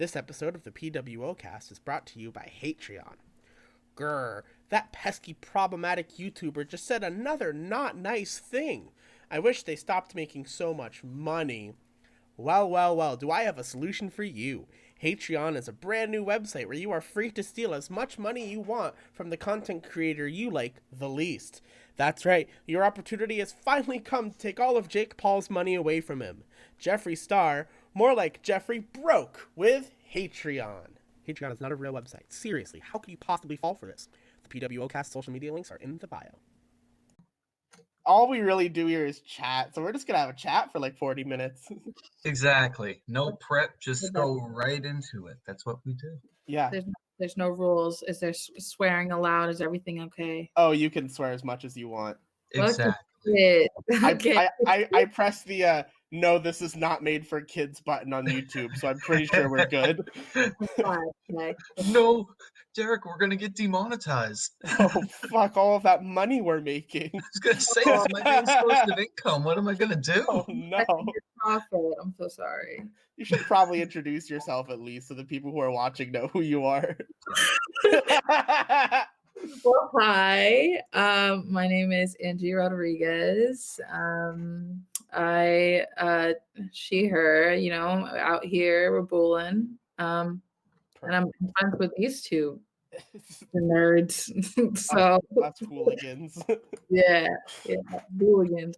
This episode of the pWoCast is brought to you by Patreon. Grr, that pesky problematic YouTuber just said another not nice thing. I wish they stopped making so much money. Well, do I have a solution for you? Patreon is a brand new website where you are free to steal as much money you want from the content creator you like the least. That's right, your opportunity has finally come to take all of Jake Paul's money away from him. Jeffree Star, more like Jeffrey Broke, with Patreon. Patreon is not a real website. Seriously, how could you possibly fall for this? The pWoCast social media links are in the bio. All we really do here is chat, so we're just gonna have a chat for like 40 minutes. Exactly. No prep, just go right into it. That's what we do. Yeah. There's no rules. Is there swearing allowed? Is everything okay? Oh, you can swear as much as you want. Exactly. Okay. I pressed the no, this is not made for kids button on YouTube, so I'm pretty sure we're good. Okay. No, Derek, we're gonna get demonetized. Oh, fuck all of that money we're making. I was gonna say, it's my main source of income. What am I gonna do? Oh no. Profit. I'm so sorry. You should probably introduce yourself at least so the people who are watching know who you are. Well, hi. My name is Angie Rodriguez. She, her, out here, we're bulling. And I'm friends with these two nerds. So that's hooligans. Yeah, hooligans.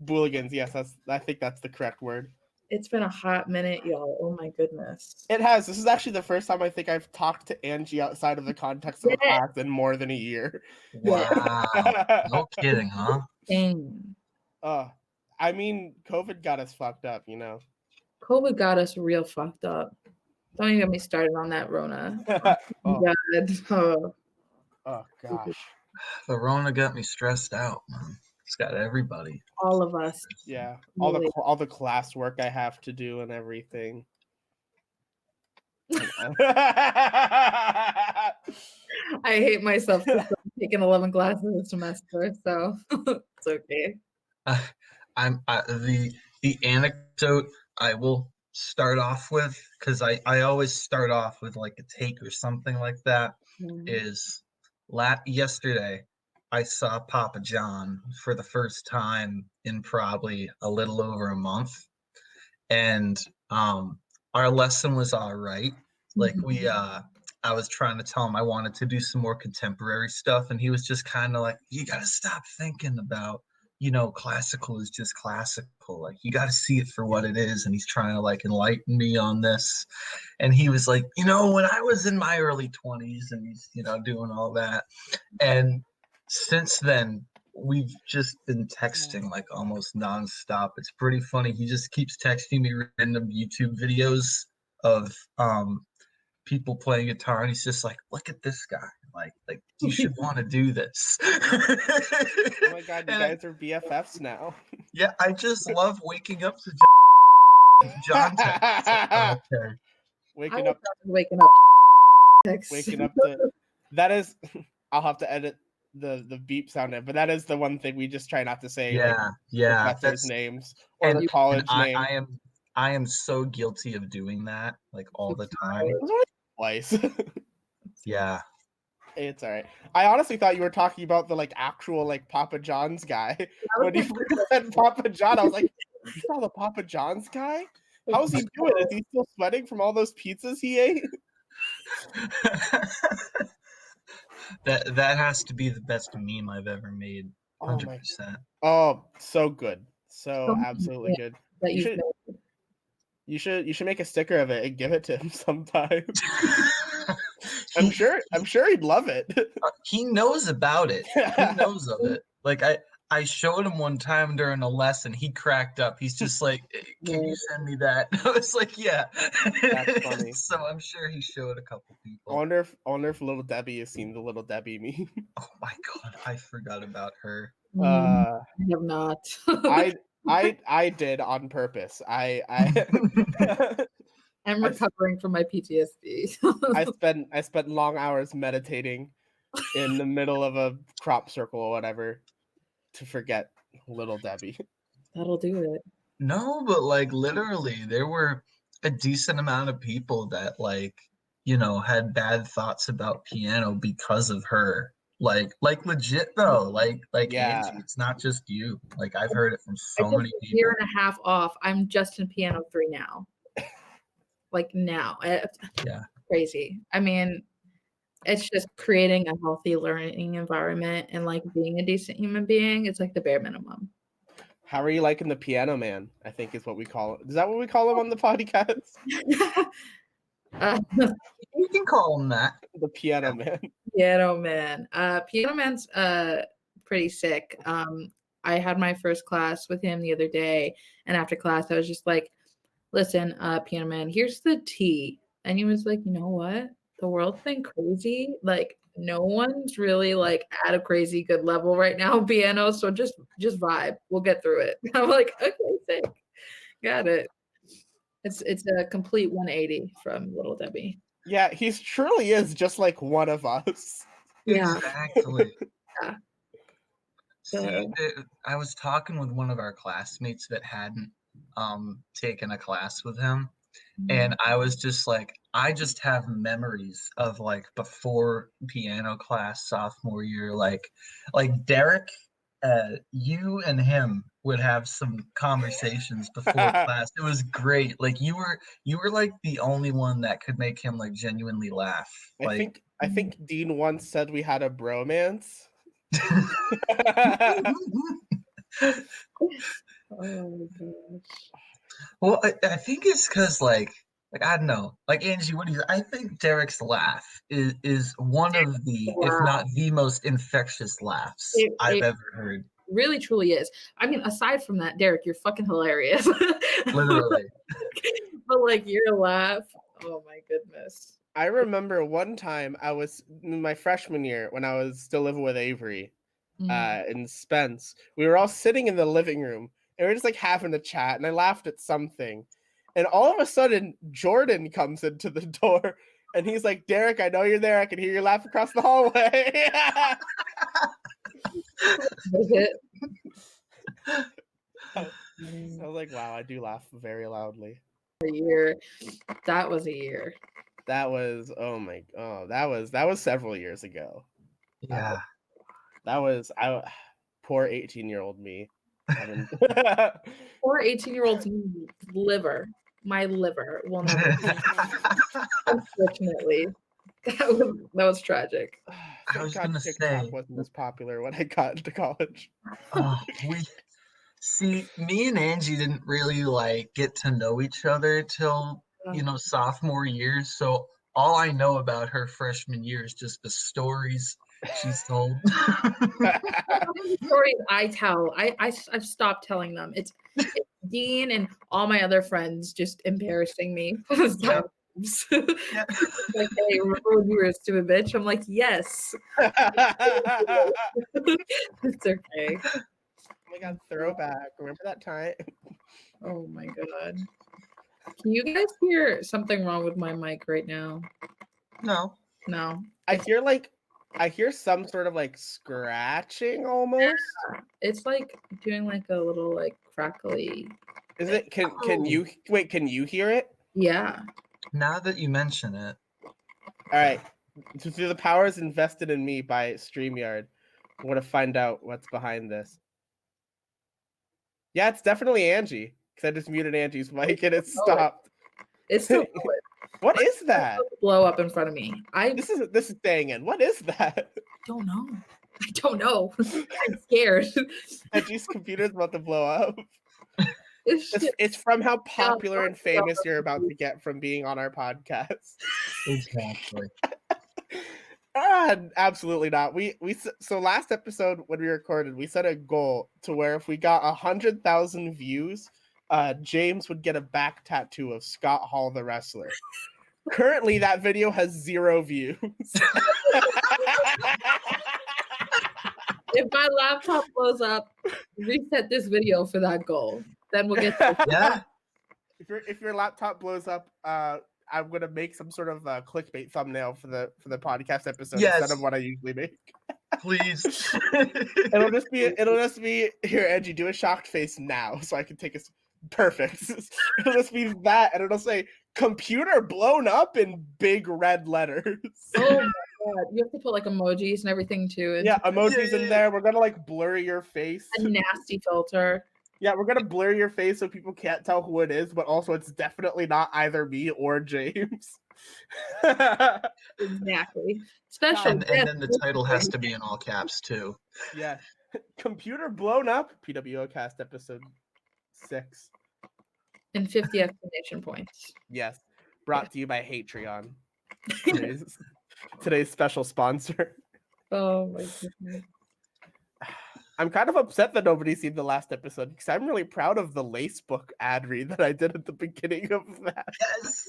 Hooligans, yes, I think that's the correct word. It's been a hot minute, y'all. Oh my goodness. It has. This is actually the first time I think I've talked to Angie outside of the context of a class in more than a year. Wow. No kidding, huh? Dang. I mean, COVID got us fucked up, COVID got us real fucked up. Don't even get me started on that Rona. Oh God. Oh gosh. The Rona got me stressed out, man. It's got everybody. All of us. Yeah. All the classwork I have to do and everything. I hate myself because I'm taking 11 classes this semester, so it's okay. The anecdote I will start off with, because I always start off with like a take or something like that, is yesterday I saw Papa John for the first time in probably a little over a month, and our lesson was all right. Like I was trying to tell him I wanted to do some more contemporary stuff, and he was just kind of like, you gotta stop thinking about, classical is just classical. Like, you gotta see it for what it is. And he's trying to like enlighten me on this. And he was like, when I was in my early 20s, and he's, doing all that. And since then, we've just been texting like almost nonstop. It's pretty funny. He just keeps texting me random YouTube videos of people playing guitar, and he's just like, look at this guy. Like you should want to do this. Oh my God, you guys are BFFs now. Yeah, I just love waking up to John text. Okay. Waking up. That is, I'll have to edit the beep sound in, but that is the one thing we just try not to say. Yeah. Professors' names or the college name. I am so guilty of doing that like all the time. Twice. Yeah. It's all right. I honestly thought you were talking about the like actual like Papa John's guy. When you said Papa John, I was like, you saw the Papa John's guy? How's he doing? Is he still sweating from all those pizzas he ate? That has to be the best meme I've ever made. 100%. Oh, so good. So absolutely good. You should make a sticker of it and give it to him sometime. I'm sure he'd love it. He knows about it. He knows of it. Like I showed him one time during a lesson. He cracked up. He's just like, "Can you send me that?" I was like, "Yeah." That's funny. So I'm sure he showed a couple people. I wonder if Little Debbie has seen the Little Debbie meme. Oh my God, I forgot about her. I have not. I did on purpose. I'm recovering from my PTSD. I spent long hours meditating in the middle of a crop circle or whatever to forget Little Debbie. That'll do it. No, but like literally, there were a decent amount of people that like, had bad thoughts about piano because of her. Like legit though, like Yeah. Angie, it's not just you. Like I've heard it from I so just many a year people. and a half off. I'm just in piano 3 now. Like now. Yeah. Crazy. I mean, it's just creating a healthy learning environment and like being a decent human being. It's like the bare minimum. How are you liking the piano man? I think is what we call it. Is that what we call him on the podcast? You can call them that. The piano man. Piano Man. Piano Man's pretty sick. I had my first class with him the other day, and after class, I was just like, "Listen, Piano Man, here's the tea." And he was like, "You know what? The world's been crazy. Like, no one's really like at a crazy good level right now, piano. So just vibe. We'll get through it." I'm like, "Okay, sick, got it." It's a complete 180 from Little Debbie. Yeah, he truly is just like one of us. Yeah. Exactly. Yeah. See, I was talking with one of our classmates that hadn't taken a class with him, and I was just like, I just have memories of like before piano class sophomore year, like Derek, you and him would have some conversations before class. It was great. Like you were like the only one that could make him like genuinely laugh. Like I think Dean once said we had a bromance. Oh my gosh. well, I think it's because like I don't know, like Angie, what do you? I think Derek's laugh is one of the, if Wow. not the most infectious laughs I've It ever heard. really truly is. I mean, aside from that, Derek, you're fucking hilarious. Literally. But like your laugh, oh my goodness. I remember one time I was in my freshman year when I was still living with Avery in Spence. We were all sitting in the living room and we were just like having a chat, and I laughed at something. And all of a sudden, Jordan comes into the door and he's like, "Derek, I know you're there. I can hear you laugh across the hallway." I was like, wow, I do laugh very loudly. A year. That was a year. That was that was several years ago. Yeah. That was poor 18-year-old me. Poor 18-year-old's liver. My liver will never. Unfortunately, that was tragic. I was God, gonna TikTok say, wasn't as popular when I got into college. we see me and Angie didn't really like get to know each other till sophomore year. So all I know about her freshman year is just the stories she's told. The stories I tell, I've stopped telling them. It's Dean and all my other friends just embarrassing me. Yeah. Yeah. Like, hey, remember when you were a stupid bitch? I'm like, yes. It's okay. Oh my god, throwback. Remember that time? Oh my god. Can you guys hear something wrong with my mic right now? No. No. I hear some sort of like scratching almost. It's like doing like a little like crackly. Is it can you wait, can you hear it? Yeah. Now that you mention it. All right. Through the powers invested in me by StreamYard, I want to find out what's behind this. Yeah, it's definitely Angie, because I just muted Angie's mic and it stopped. It's still What is that? blow up in front of me. This is staying in. What is that? Don't know. I don't know. I'm scared. Angie's computer's about to blow up. It's from how popular and famous you're about to get from being on our podcast. Exactly. Absolutely not. So last episode when we recorded, we set a goal to where if we got 100,000 views, James would get a back tattoo of Scott Hall the wrestler. Currently, that video has 0 views. If my laptop blows up, reset this video for that goal. Then we'll get Yeah. If your laptop blows up, I'm gonna make some sort of clickbait thumbnail for the podcast episode instead of what I usually make. Please. It'll just be here, Angie, do a shocked face now so I can take a perfect. It'll just be that, and it'll say computer blown up in big red letters. Oh my god. You have to put like emojis and everything too. Yeah, emojis in there. We're gonna like blur your face. A nasty filter. Yeah, we're gonna blur your face so people can't tell who it is, but also it's definitely not either me or James. Exactly. Special. And then the title has to be in all caps too. Yeah. Computer blown up. pWoCast episode 6. And 50 exclamation points. Yes. Brought to you by Hatreon. Today's special sponsor. Oh my goodness. I'm kind of upset that nobody's seen the last episode because I'm really proud of the lace book ad read that I did at the beginning of that. Yes.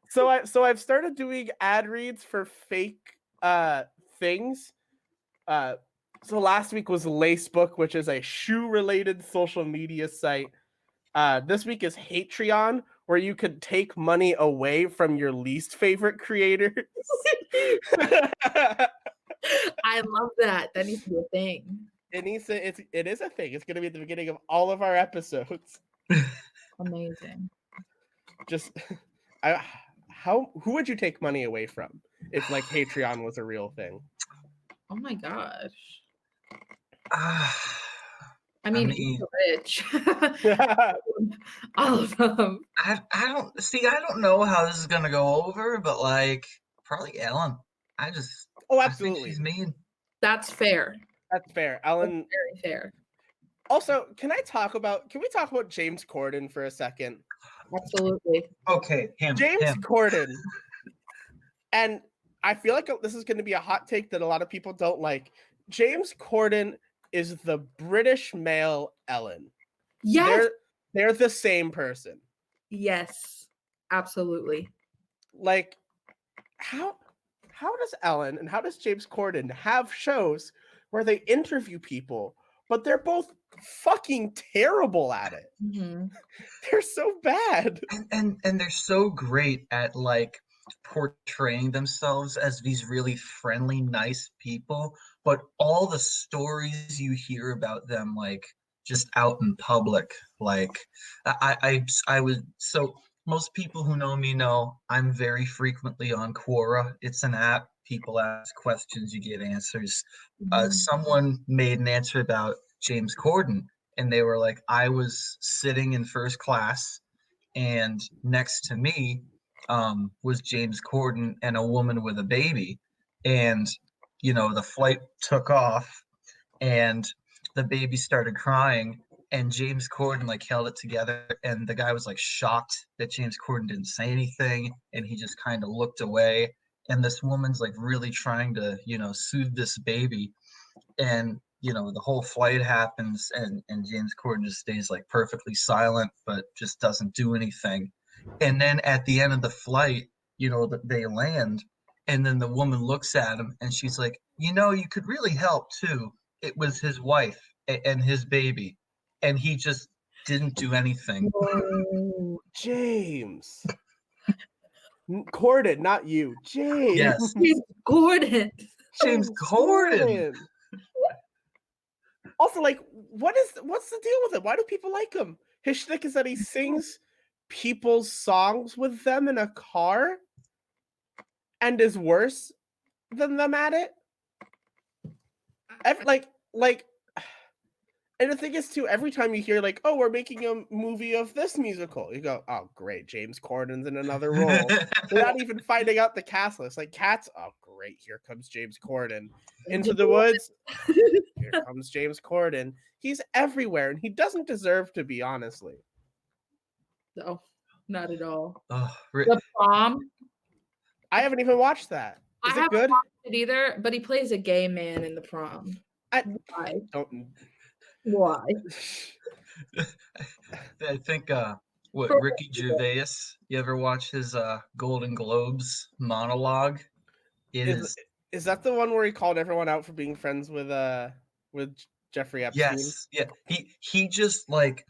So I've started doing ad reads for fake things. So last week was Lacebook, which is a shoe-related social media site. This week is Hatreon, where you could take money away from your least favorite creators. I love that. That needs to be a thing. It is a thing. It's going to be at the beginning of all of our episodes. Amazing. Just who would you take money away from if like Patreon was a real thing? Oh my gosh. I mean, rich. All of them. I don't know how this is gonna go over, but like probably Ellen. Oh, absolutely. I think she's mean. That's fair. That's fair. Ellen. That's very fair. Also, can we talk about James Corden for a second? Absolutely. Okay, James Corden. And I feel like this is going to be a hot take that a lot of people don't like. James Corden is the British male Ellen. Yes. They're the same person. Yes. Absolutely. Like, how does Ellen and how does James Corden have shows where they interview people, but they're both fucking terrible at it? Mm-hmm. They're so bad. And they're so great at like portraying themselves as these really friendly, nice people, but all the stories you hear about them, like just out in public, like I was so. Most people who know me know I'm very frequently on Quora. It's an app. People ask questions, you get answers. Someone made an answer about James Corden, and they were like, I was sitting in first class, and next to me was James Corden and a woman with a baby. And, the flight took off, and the baby started crying. And James Corden like held it together, and the guy was like shocked that James Corden didn't say anything, and he just kind of looked away. And this woman's like really trying to, soothe this baby, and the whole flight happens, and James Corden just stays like perfectly silent, but just doesn't do anything. And then at the end of the flight, they land, and then the woman looks at him, and she's like, you could really help too. It was his wife and his baby. And he just didn't do anything. Oh, James Corden, not you, James. Yes, James Corden. James Corden. Also, like, what's the deal with him? Why do people like him? His shtick is that he sings people's songs with them in a car, and is worse than them at it. And the thing is, too, every time you hear, like, oh, we're making a movie of this musical, you go, oh, great, James Corden's in another role. Without even finding out the cast list. Like, Cats, oh, great, here comes James Corden. Into the Woods, here comes James Corden. He's everywhere, and he doesn't deserve to be, honestly. No, not at all. Oh, The Prom. I haven't even watched that. Is it good? I haven't watched it either, but he plays a gay man in The Prom. Why? Why? I think Ricky Gervais, you ever watch his Golden Globes monologue? Is that the one where he called everyone out for being friends with Jeffrey Epstein? Yes. Yeah. He just like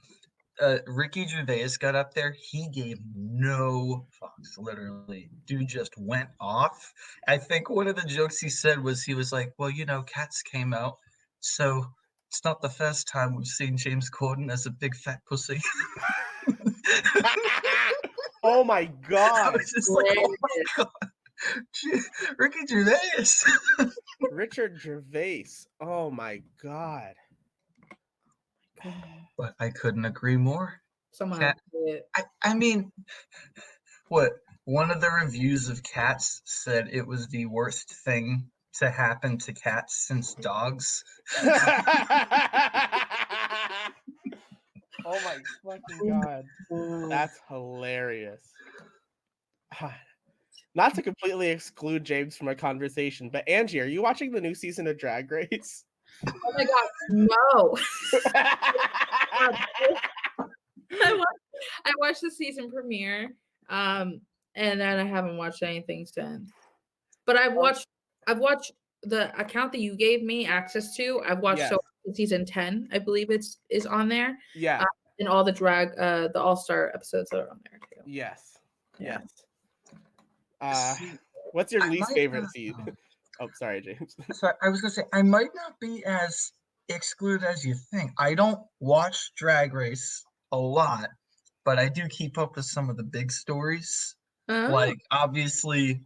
Ricky Gervais got up there. He gave no fucks, literally. Dude just went off. I think one of the jokes he said was he was like, well, Cats came out, so it's not the first time we've seen James Corden as a big fat pussy. Oh my I god. was just like, oh my god, Ricky Gervais. Richard Gervais. Oh my god. But I couldn't agree more. Someone Cat, else did. I mean, what? One of the reviews of Cats said it was the worst thing to happen to cats since dogs. Oh my fucking god. That's hilarious. Not to completely exclude James from our conversation, but Angie, are you watching the new season of Drag Race? Oh my god, no. I watched the season premiere, and then I haven't watched anything since. But I've watched the account that you gave me access to. I've watched Yes. so season 10, I believe is on there. Yeah. And all the drag, the all-star episodes that are on there too. Yes. Yeah. Yes. What's your I least might favorite not season? know. Oh, sorry, James. So I was gonna say I might not be as excluded as you think. I don't watch Drag Race a lot, but I do keep up with some of the big stories. Oh, Like obviously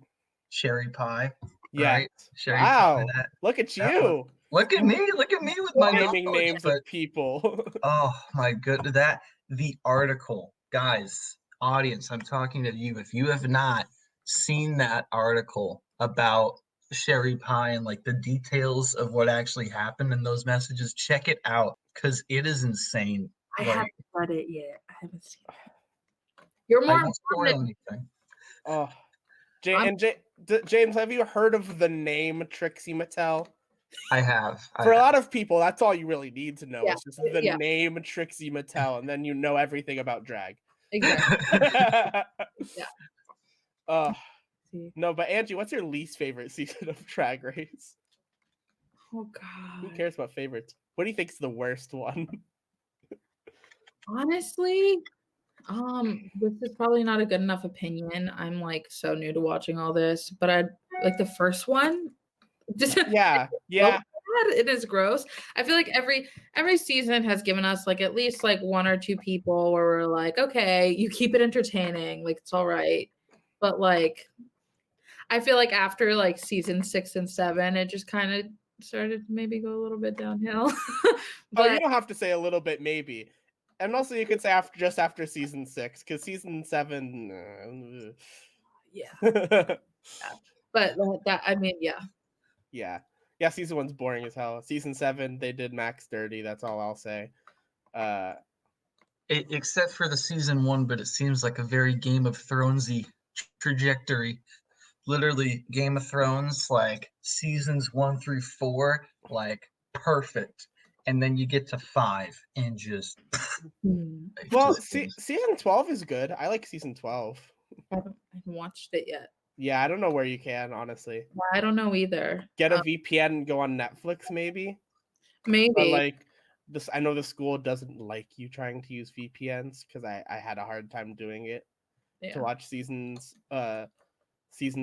Sherry Pie, Yeah. right? Sherry Wow. Pie. Look at That you. Look at me with my Naming knowledge. names But of people. oh my goodness, the article, guys, audience, I'm talking to you. If you have not seen that article about Sherry Pie and like the details of what actually happened in those messages, check it out because it is insane. I Like, haven't read it yet. I haven't seen it. You're I more won't spoil informative. anything. Oh. James, have you heard of the name Trixie Mattel? I have. For a lot of people, that's all you really need to know. Yeah, It's just the yeah. name Trixie Mattel, and then you know everything about drag. Exactly. Uh, See. no, but Angie, what's your least favorite season of Drag Race? Oh Who god. cares about favorites? What do you think's the worst one? Honestly, this is probably not a good enough opinion. I'm like so new to watching all this, but I like the first one. Just Yeah. it is gross. I feel like every season has given us like at least like one or two people where we're like, okay, you keep it entertaining, like it's all right. But like I feel like after like season 6 and 7, it just kind of started to maybe go a little bit downhill. But you don't have to say a little bit, maybe. And also, you could say after season 6, because season 7. Yeah. But that, I mean, yeah. Yeah. Season 1's boring as hell. Season 7, they did max dirty. That's all I'll say. Except for the season 1, but it seems like a very Game of Thronesy trajectory. Literally, Game of Thrones, like seasons 1 through 4, like perfect, and then you get to 5 and just. Well, season 12 is good. I like season 12. I haven't watched it yet. Yeah, I don't know where you can, honestly. I don't know either. Get a VPN and go on Netflix, maybe. Maybe. But like this, I know the school doesn't like you trying to use VPNs because I had a hard time doing it to watch season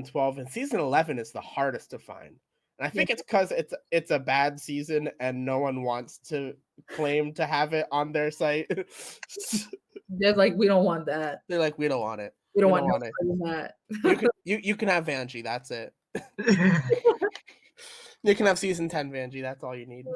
12, and season 11 is the hardest to find. And I think it's because it's a bad season and no one wants to claim to have it on their site. They're like, we don't want that. They're like, we don't want it. We don't want that. You can have Vanjie. That's it. You can have season 10 Vanjie. That's all you need.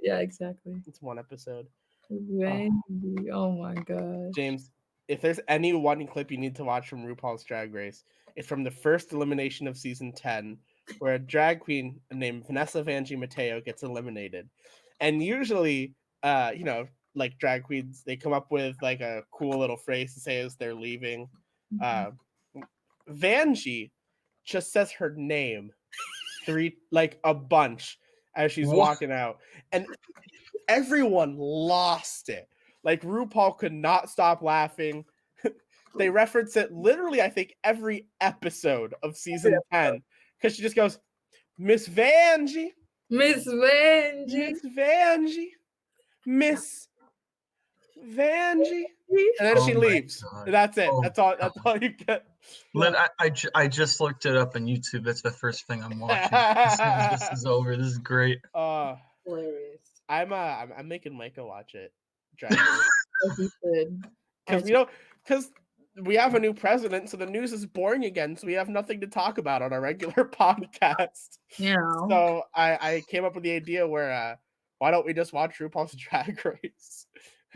Yeah, exactly. It's one episode. Vanjie. Oh my god. James, if there's any one clip you need to watch from RuPaul's Drag Race, it's from the first elimination of season 10, where a drag queen named Vanessa Vanjie Mateo gets eliminated. And usually, like drag queens, they come up with like a cool little phrase to say as they're leaving. Vanjie just says her name a bunch as she's walking out, and everyone lost it. Like RuPaul could not stop laughing. They reference it literally, I think, every episode of season 10 because she just goes, Miss Vanjie, Miss Vanjie, Miss Vanjie, Miss Vanjie, and then she leaves. That's it. That's all you get. Lynn, I just looked it up on YouTube. That's the first thing I'm watching as soon as this is over. This is great. Hilarious. I'm making Micah watch it. Because because we have a new president, so the news is boring again, so we have nothing to talk about on our regular podcast. Yeah. So I came up with the idea where why don't we just watch RuPaul's Drag Race?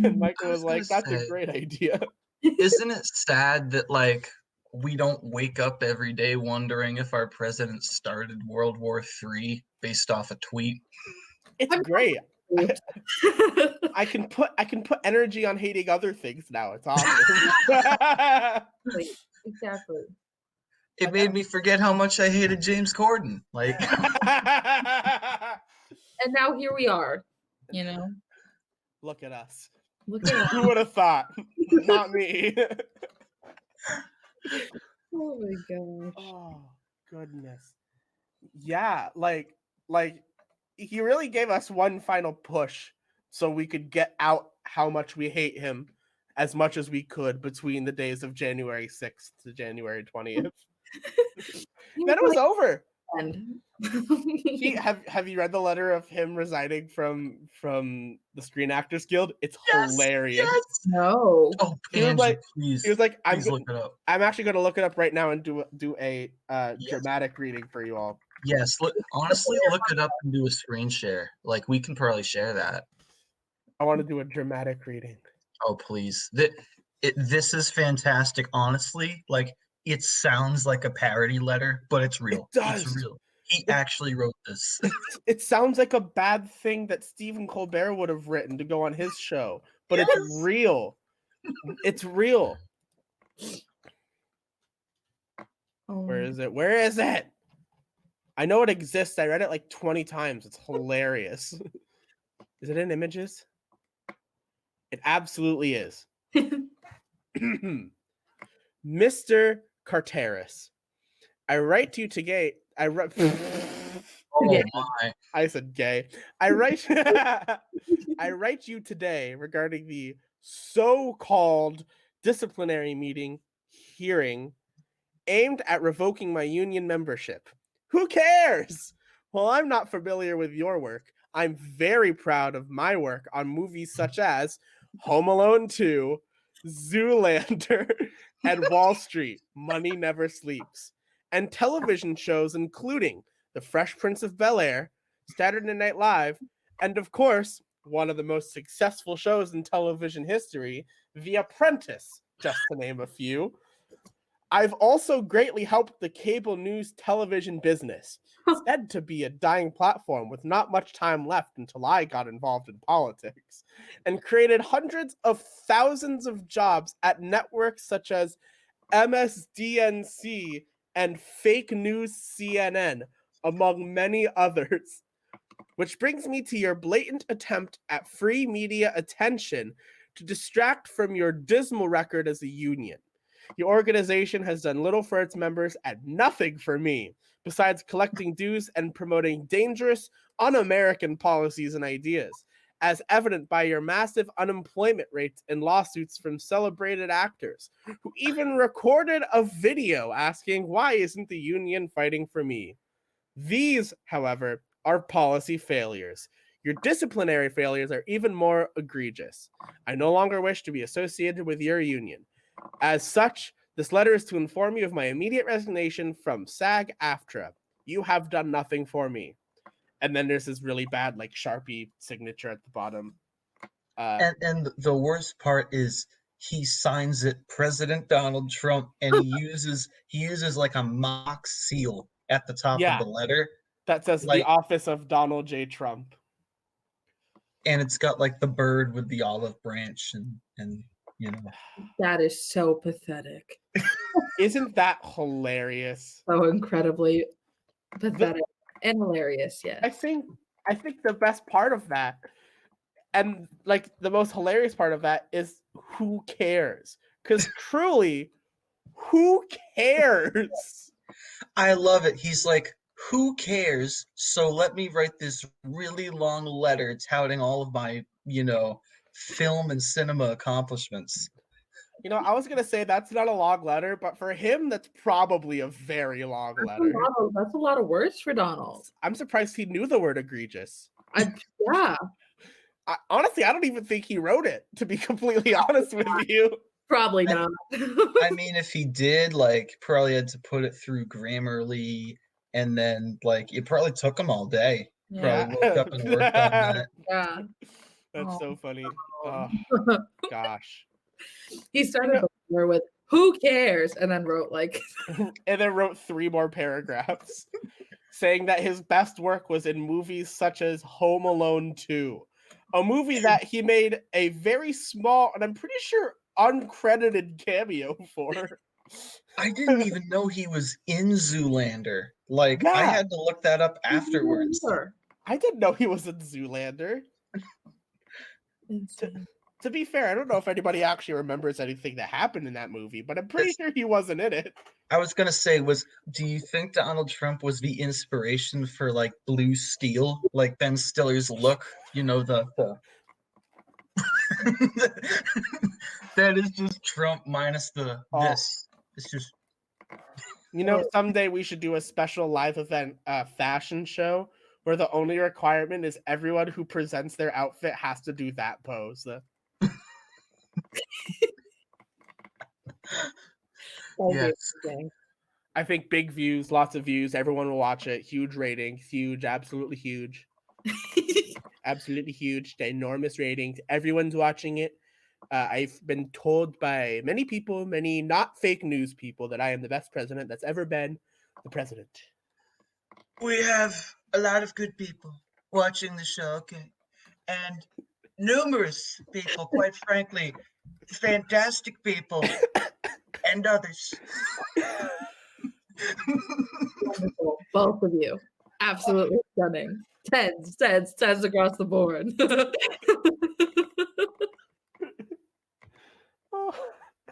And Michael I was was gonna like, that's a say, great idea. isn't it sad that like we don't wake up every day wondering if our president started World War III based off a tweet? It's I'm great. Oops. I can put energy on hating other things now. It's awesome. Exactly. It made me forget how much I hated James Corden. Like, And now here we are, you know. Look at us. Look at us. Who would have thought? Not me. Oh my gosh. Oh goodness. Yeah, like he really gave us one final push so we could get out how much we hate him as much as we could between the days of January 6th to January 20th. Then it was over. Have you read the letter of him resigning from the Screen Actors Guild? It's hilarious. Yes. No. Oh, He was Angie, like, please. He was like, please look it up. I'm actually going to look it up right now and do a Yes. dramatic reading for you all. Yes, honestly, look it up and do a screen share. Like, we can probably share that. I want to do a dramatic reading. Oh, please. This is fantastic, honestly. Like, it sounds like a parody letter, but it's real. It does. It's real. He actually wrote this. It sounds like a bad thing that Stephen Colbert would have written to go on his show, but it's real. It's real. Where is it? Where is it? I know it exists. I read it like 20 times. It's hilarious. Is it in Images? It absolutely is. Mr. Carteris, I write to you today. Oh my. I said gay. I write I write you today regarding the so-called disciplinary hearing aimed at revoking my union membership. Who cares? Well, I'm not familiar with your work. I'm very proud of my work on movies such as Home Alone 2, Zoolander, and Wall Street, Money Never Sleeps, and television shows including The Fresh Prince of Bel-Air, Saturday Night Live, and of course, one of the most successful shows in television history, The Apprentice, just to name a few. I've also greatly helped the cable news television business, said to be a dying platform with not much time left until I got involved in politics, and created hundreds of thousands of jobs at networks such as MSDNC and Fake News CNN, among many others. Which brings me to your blatant attempt at free media attention to distract from your dismal record as a union. Your organization has done little for its members and nothing for me, besides collecting dues and promoting dangerous, un-American policies and ideas, as evident by your massive unemployment rates and lawsuits from celebrated actors, who even recorded a video asking, why isn't the union fighting for me? These, however, are policy failures. Your disciplinary failures are even more egregious. I no longer wish to be associated with your union. As such, this letter is to inform you of my immediate resignation from SAG-AFTRA. You have done nothing for me. And then there's this really bad, like, Sharpie signature at the bottom. And the worst part is he signs it President Donald Trump, and he uses like a mock seal at the top of the letter. That says like, the office of Donald J. Trump. And it's got like the bird with the olive branch and you know. That is so pathetic. Isn't that hilarious? So incredibly pathetic and hilarious, yeah. I think the best part of that, and like the most hilarious part of that, is who cares? Because truly, who cares? I love it. He's like, who cares? So let me write this really long letter touting all of my, film and cinema accomplishments. I was going to say that's not a long letter, but for him, that's probably a very long letter. That's a lot of words for Donald. I'm surprised he knew the word egregious. Yeah. Honestly, I don't even think he wrote it, to be completely honest with you. Probably not. I mean, if he did, like, probably had to put it through Grammarly, and then, like, it probably took him all day. Yeah. Probably woke up and worked on that. Yeah. That's Oh, so funny. Oh gosh. He started before with "Who cares?" and then wrote like, And then wrote 3 more paragraphs saying that his best work was in movies such as Home Alone 2, a movie that he made a very small and I'm pretty sure uncredited cameo for. I didn't even know he was in Zoolander. Like, I Yeah, had to look that up afterwards. I didn't know he was in Zoolander. Insane. To be fair, I don't know if anybody actually remembers anything that happened in that movie, but I'm pretty sure he wasn't in it. I was gonna say, do you think Donald Trump was the inspiration for like Blue Steel, like Ben Stiller's look? You know, the that is just Trump minus the this. It's just You know, someday we should do a special live event fashion show where the only requirement is everyone who presents their outfit has to do that pose. yes. I think big views, lots of views, everyone will watch it. Huge ratings, huge, absolutely huge. Absolutely huge, enormous ratings. Everyone's watching it. I've been told by many people, many not fake news people, that I am the best president that's ever been the president. We have a lot of good people watching the show, okay? And numerous people, quite frankly, fantastic people, and others. Wonderful, both of you, absolutely stunning. Tens across the board.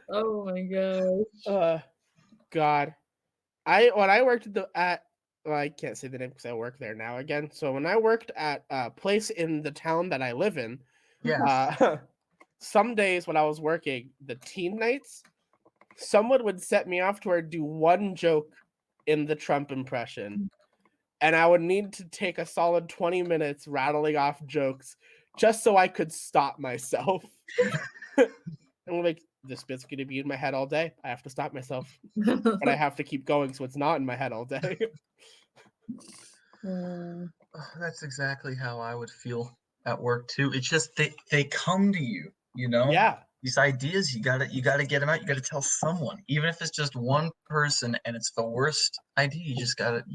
Oh my gosh. God. When I worked at well, I can't say the name because I work there now again. So when I worked at a place in the town that I live in, some days when I was working the teen nights, someone would set me off to do one joke in the Trump impression, and I would need to take a solid 20 minutes rattling off jokes just so I could stop myself. And I'm like, this bit's going to be in my head all day. I have to stop myself. But I have to keep going so it's not in my head all day. That's exactly how I would feel at work too. It's just they come to you, you know? Yeah. These ideas, you gotta get them out. You gotta tell someone, even if it's just one person and it's the worst idea. You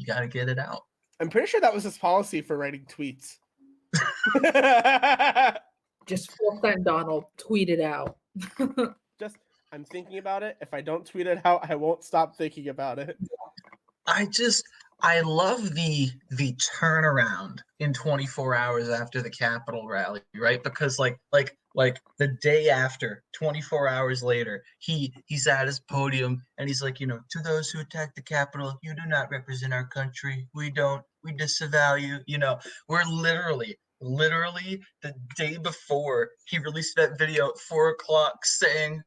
gotta get it out. I'm pretty sure that was his policy for writing tweets. Just full-time Donald, tweet it out. I'm thinking about it. If I don't tweet it out, I won't stop thinking about it. I love the turnaround in 24 hours after the Capitol rally, right? Because like the day after, 24 hours later, he's at his podium and he's like, to those who attacked the Capitol, you do not represent our country. We disavow you. We're literally the day before he released that video at 4:00 saying,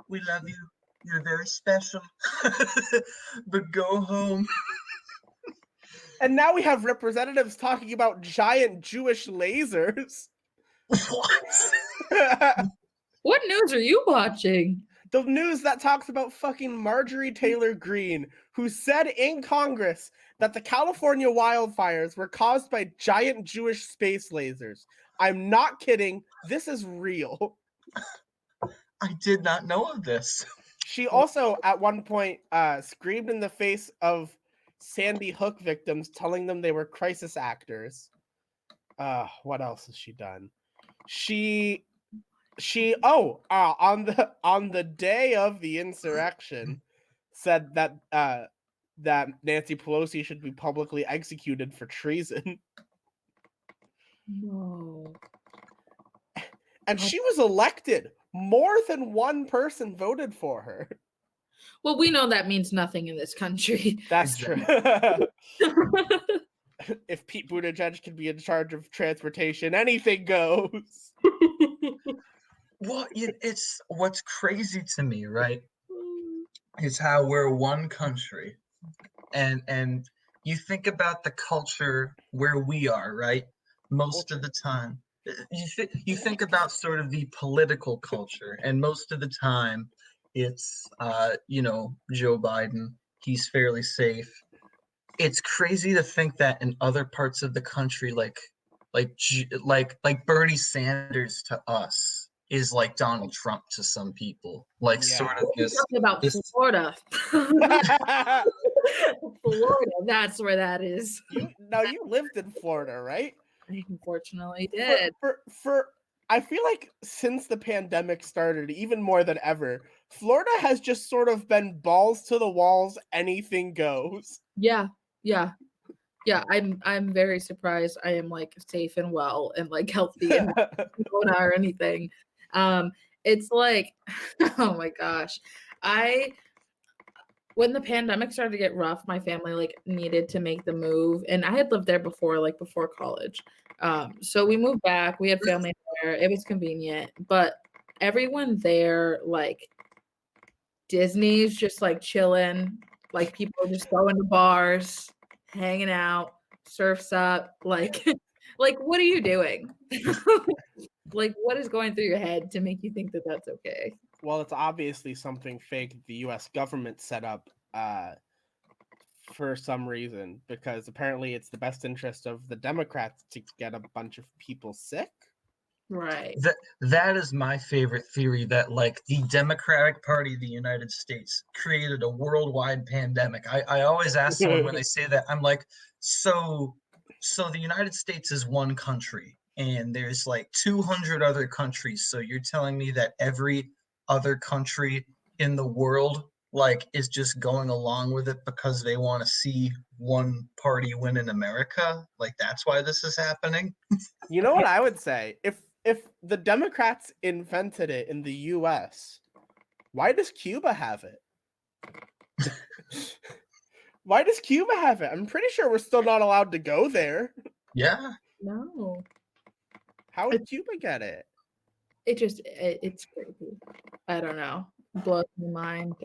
"We love you. You're very special, but go home." And now we have representatives talking about giant Jewish lasers. What? What news are you watching? The news that talks about fucking Marjorie Taylor Greene, who said in Congress that the California wildfires were caused by giant Jewish space lasers. I'm not kidding. This is real. I did not know of this. She also, at one point, screamed in the face of Sandy Hook victims, telling them they were crisis actors. What else has she done? On the day of the insurrection, said that that Nancy Pelosi should be publicly executed for treason. No. And she was elected. More than one person voted for her. Well, we know that means nothing in this country. That's true. If Pete Buttigieg can be in charge of transportation, anything goes. Well, it's what's crazy to me, right? Is how we're one country, and you think about the culture where we are, right? Most of the time, you think about sort of the political culture, and most of the time, it's Joe Biden. He's fairly safe. It's crazy to think that in other parts of the country, like Bernie Sanders to us is like Donald Trump to some people. Like sort Yeah. of We're talking about Florida. Florida, that's where that is. you lived in Florida, right? I unfortunately For, did. for I feel like since the pandemic started, even more than ever, Florida has just sort of been balls to the walls, anything goes. Yeah. I'm very surprised. I am like safe and well and like healthy and not corona or anything. It's like, oh my gosh, when the pandemic started to get rough, my family like needed to make the move, and I had lived there before, like before college. So we moved back. We had family there. It was convenient, but everyone there, like Disney's just like chilling. Like people just going to bars, hanging out, surfs up. Like, like what are you doing? Like what is going through your head to make you think that that's okay? Well, it's obviously something fake the U.S. government set up for some reason, because apparently it's the best interest of the Democrats to get a bunch of people sick. Right. That is my favorite theory, that like the Democratic Party of the United States created a worldwide pandemic. I always ask someone when they say that, I'm like, so the United States is one country and there's like 200 other countries. So you're telling me that every other country in the world like is just going along with it because they want to see one party win in America? Like that's why this is happening? You know what I would say? If the Democrats invented it in the U.S., why does Cuba have it? Why does Cuba have it? I'm pretty sure we're still not allowed to go there. Yeah. No. How would Cuba get it? It's crazy. I don't know. Blows my mind.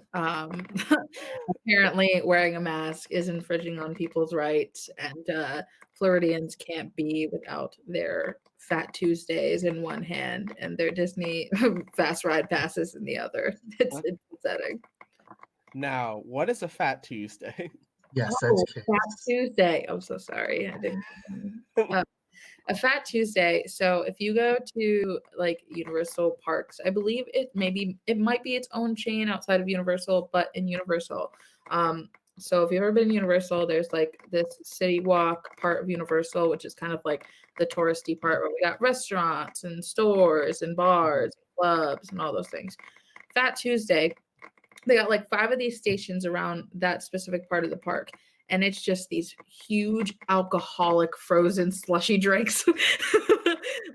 Apparently wearing a mask is infringing on people's rights, and Floridians can't be without their Fat Tuesdays in one hand and their Disney fast ride passes in the other. It's upsetting. Now, what is a Fat Tuesday? Yes, Oh, that's Fat Tuesday. I'm so sorry. I didn't. A Fat Tuesday. So if you go to like Universal Parks, I believe it might be its own chain outside of Universal, but in Universal. So if you've ever been to Universal, there's like this city walk part of Universal, which is kind of like the touristy part where we got restaurants and stores and bars, and clubs, and all those things. Fat Tuesday, they got like 5 of these stations around that specific part of the park. And it's just these huge alcoholic frozen slushy drinks.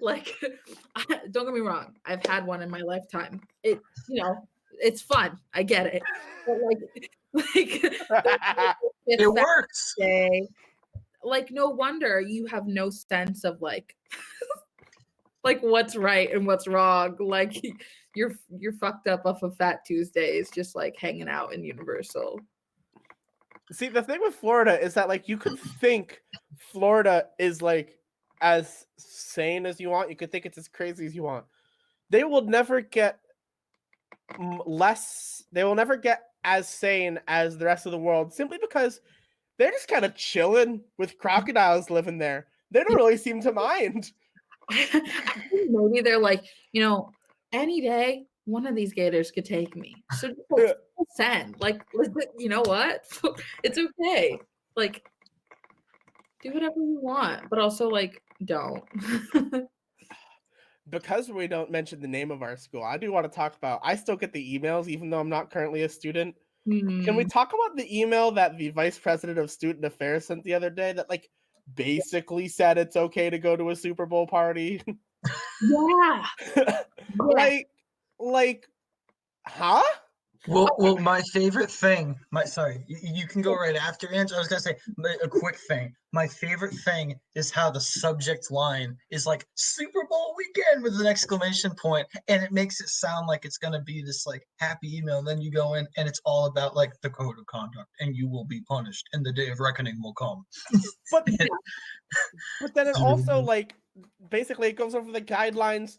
Like, don't get me wrong, I've had one in my lifetime. It's fun. I get it. But it works. Day, like, no wonder you have no sense of like what's right and what's wrong. Like you're fucked up off of Fat Tuesdays, just like hanging out in Universal. See, the thing with Florida is that like you could think Florida is like as sane as you want. You could think it's as crazy as you want. They will never get they will never get as sane as the rest of the world, simply because they're just kind of chilling with crocodiles living there. They don't really seem to mind. I think maybe they're like, any day one of these gators could take me. So just send, like, you know what? It's okay. Like, do whatever you want, but also like don't. Because we don't mention the name of our school, I do want to talk about, I still get the emails even though I'm not currently a student. Can we talk about the email that the vice president of student affairs sent the other day that like basically said it's okay to go to a Super Bowl party? Yeah. Like, huh? Well, my favorite thing, you can go right after Ange. I was gonna say a quick thing. My favorite thing is how the subject line is like Super Bowl weekend with an exclamation point, and it makes it sound like it's gonna be this like happy email. And then you go in, and it's all about like the code of conduct, and you will be punished, and the day of reckoning will come. But then it also like basically it goes over the guidelines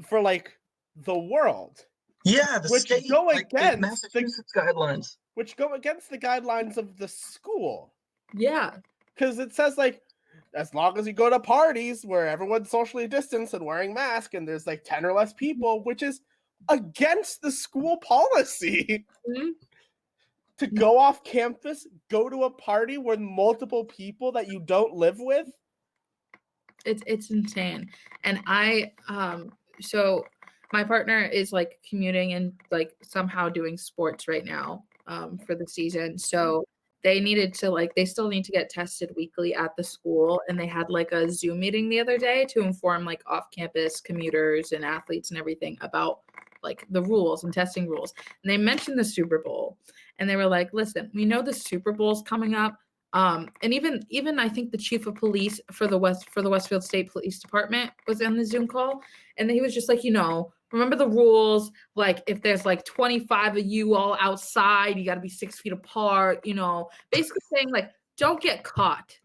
for like the world. Yeah, the which state, go like the against Massachusetts guidelines. which go against the guidelines of the school. Yeah. Because it says, like, as long as you go to parties where everyone's socially distanced and wearing masks and there's like 10 or less people, which is against the school policy. Mhm. To go off campus, go to a party with multiple people that you don't live with. It's insane. And I so my partner is like commuting and like somehow doing sports right now for the season. So they needed to like they still need to get tested weekly at the school, and they had like a Zoom meeting the other day to inform like off-campus commuters and athletes and everything about like the rules and testing rules. And they mentioned the Super Bowl, and they were like, "Listen, we know the Super Bowl's coming up. And even I think the chief of police for the Westfield State Police Department was on the Zoom call, and he was just like, remember the rules. Like if there's like 25 of you all outside, you got to be 6 feet apart. Basically saying like, don't get caught,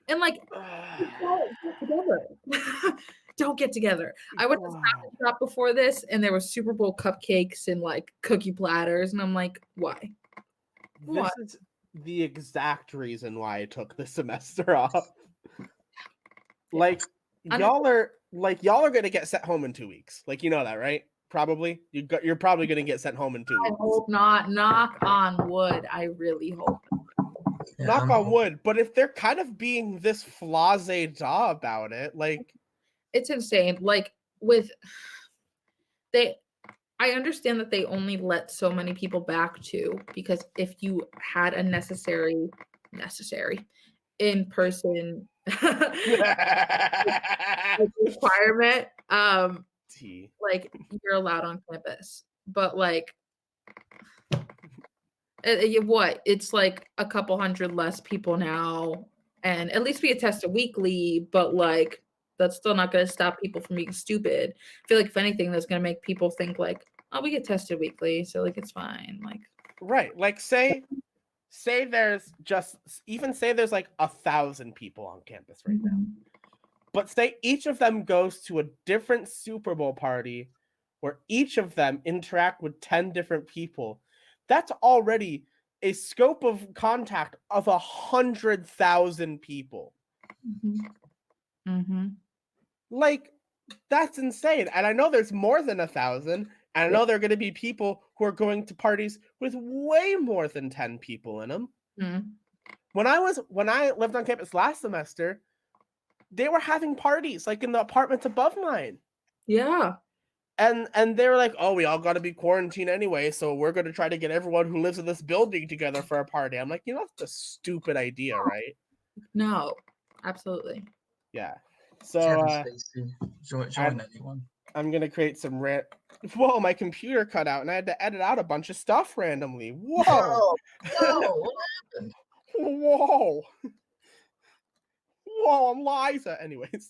and like, don't get together. Don't get together. I went to Stop and Shop before this, and there were Super Bowl cupcakes and like cookie platters, and I'm like, why? This is the exact reason why I took the semester off. Like y'all are gonna get sent home in 2 weeks. Like, you know that, right? Probably. You're probably gonna get sent home in 2 weeks. I hope not. Knock on wood. I really hope not. Yeah, Knock on wood. But if they're kind of being this flase-da about it, like, it's insane. Like I understand that they only let so many people back too, because if you had a necessary in-person requirement, like you're allowed on campus. But like it's like a couple hundred less people now, and at least we get tested weekly, but like that's still not going to stop people from being stupid. I feel like if anything, that's going to make people think like, oh, we get tested weekly, so like it's fine. Like, right. Like say there's like 1,000 people on campus right now. But say each of them goes to a different Super Bowl party where each of them interact with 10 different people. That's already a scope of contact of 100,000 people. Like, that's insane. And I know there's more than 1,000. And I know there are going to be people who are going to parties with way more than 10 people in them. When I lived on campus last semester, they were having parties like in the apartments above mine. Yeah. And they were like, oh, we all got to be quarantined anyway, so we're going to try to get everyone who lives in this building together for a party. I'm like, that's a stupid idea, right? No, absolutely. Yeah. So join anyone. I'm going to create some Whoa, my computer cut out and I had to edit out a bunch of stuff randomly. Whoa. What happened? Whoa, I'm Liza. Anyways.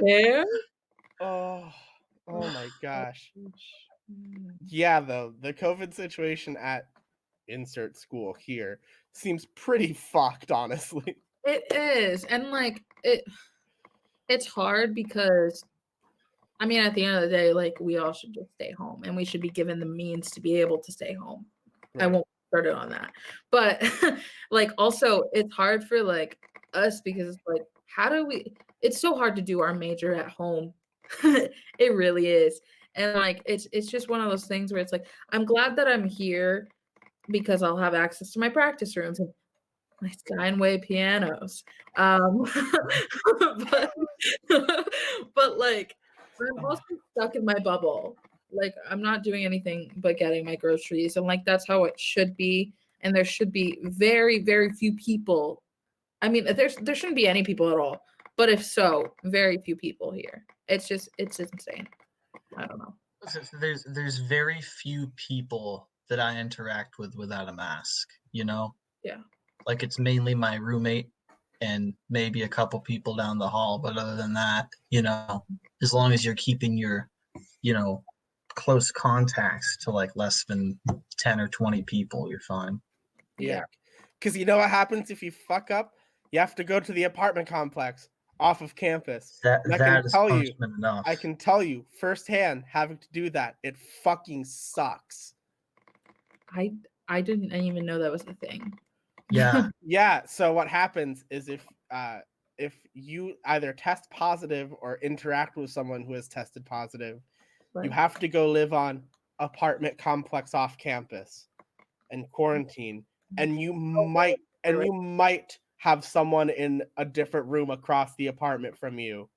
Yeah. Oh my gosh. Yeah, though, the COVID situation at insert school here seems pretty fucked, honestly. It is. And like it's hard because I mean, at the end of the day, like we all should just stay home, and we should be given the means to be able to stay home. Right. I won't start it on that. But like also it's hard for like us because like it's so hard to do our major at home. It really is. And like it's just one of those things where it's like I'm glad that I'm here because I'll have access to my practice rooms and my Steinway pianos. But like I'm also stuck in my bubble. Like I'm not doing anything but getting my groceries, and like that's how it should be. And there should be very, very few people. I mean, there shouldn't be any people at all. But if so, very few people here. It's insane. I don't know. There's very few people that I interact with without a mask. Yeah. Like it's mainly my roommate and maybe a couple people down the hall, but other than that, as long as you're keeping your, close contacts to like less than 10 or 20 people, you're fine. Yeah. Because you know what happens if you fuck up? You have to go to the apartment complex. off of campus. That And is punishment enough. I can tell you firsthand, having to do that, it fucking sucks. I didn't even know that was a thing. Yeah. Yeah, so what happens is if you either test positive or interact with someone who has tested positive, you Right. have to go live on apartment complex off campus and quarantine, and you might have someone in a different room across the apartment from you,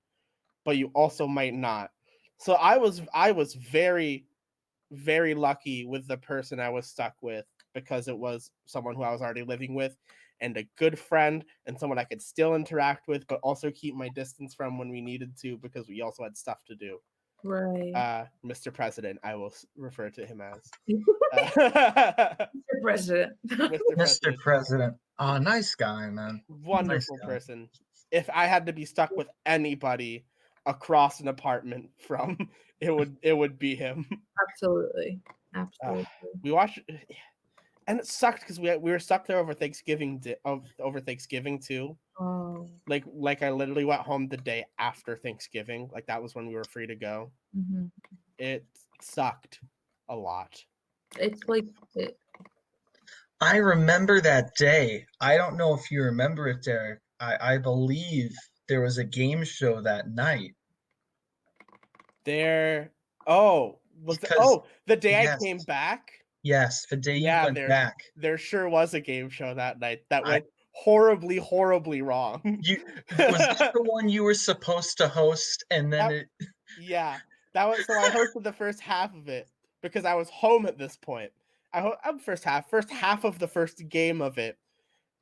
but you also might not. So I was very, very lucky with the person I was stuck with, because it was someone who I was already living with and a good friend and someone I could still interact with, but also keep my distance from when we needed to, because we also had stuff to do. Right. Mr. President, I will refer to him as. Mr. President. Mr. President. Oh, nice guy, man. Wonderful Nice guy. person. If I had to be stuck with anybody across an apartment from, it would be him. Absolutely. Absolutely. We watched, and it sucked because we were stuck there over Thanksgiving too. Oh. Like I literally went home the day after Thanksgiving. Like that was when we were free to go. Mm-hmm. It sucked a lot. It's like I remember that day. I don't know if you remember it, Derek. I believe there was a game show that night. The day I Yes. came back? Yes, the day you went back. There sure was a game show that night that I- went horribly, horribly wrong. Was that the one you were supposed to host, and then Yeah, that was, so I hosted the first half of it because I was home at this point. First half of the first game of it,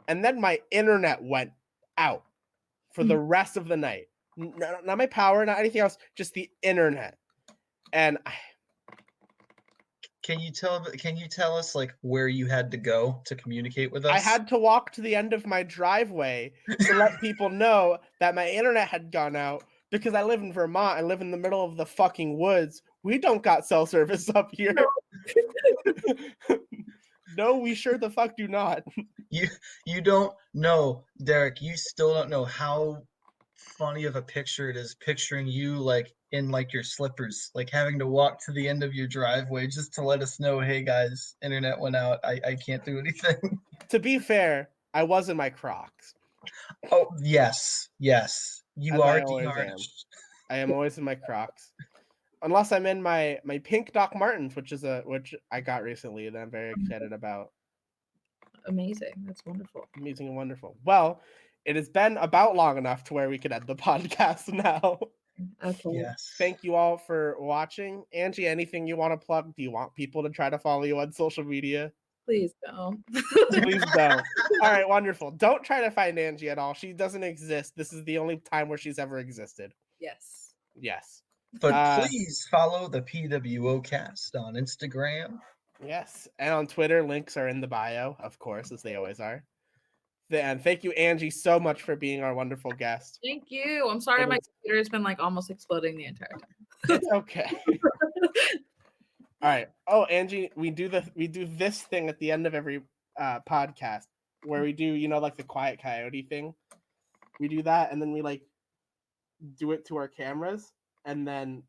and then my internet went out for the rest of the night. Not my power, not anything else, just the internet. And Can you tell us like where you had to go to communicate with us? I had to walk to the end of my driveway to let people know that my internet had gone out, because I live in Vermont. I live in the middle of the fucking woods. We don't got cell service up here. No, we sure the fuck do not. You don't know, Derek. You still don't know how funny of a picture it is, picturing you like in like your slippers, like having to walk to the end of your driveway just to let us know, hey guys, internet went out. I can't do anything. To be fair, I was in my Crocs. Oh yes. You As are I always am. de-harnessed. I am always in my Crocs, unless I'm in my pink Doc Martens, which I got recently and I'm very excited about. amazing. That's wonderful. Amazing and wonderful. Well, it has been about long enough to where we could end the podcast now. Okay. Yes. Thank you all for watching. Angie, anything you want to plug? Do you want people to try to follow you on social media? Please don't. Please don't. All right, wonderful. Don't try to find Angie at all. She doesn't exist. This is the only time where she's ever existed. Yes. Yes. But please follow the pWoCast on Instagram. Yes. And on Twitter, links are in the bio, of course, as they always are. And thank you, Angie, so much for being our wonderful guest. Thank you. I'm sorry my computer has been like almost exploding the entire time. It's okay. All right. Oh, Angie, we do this thing at the end of every podcast where we do, like the Quiet Coyote thing. We do that, and then we like do it to our cameras, and then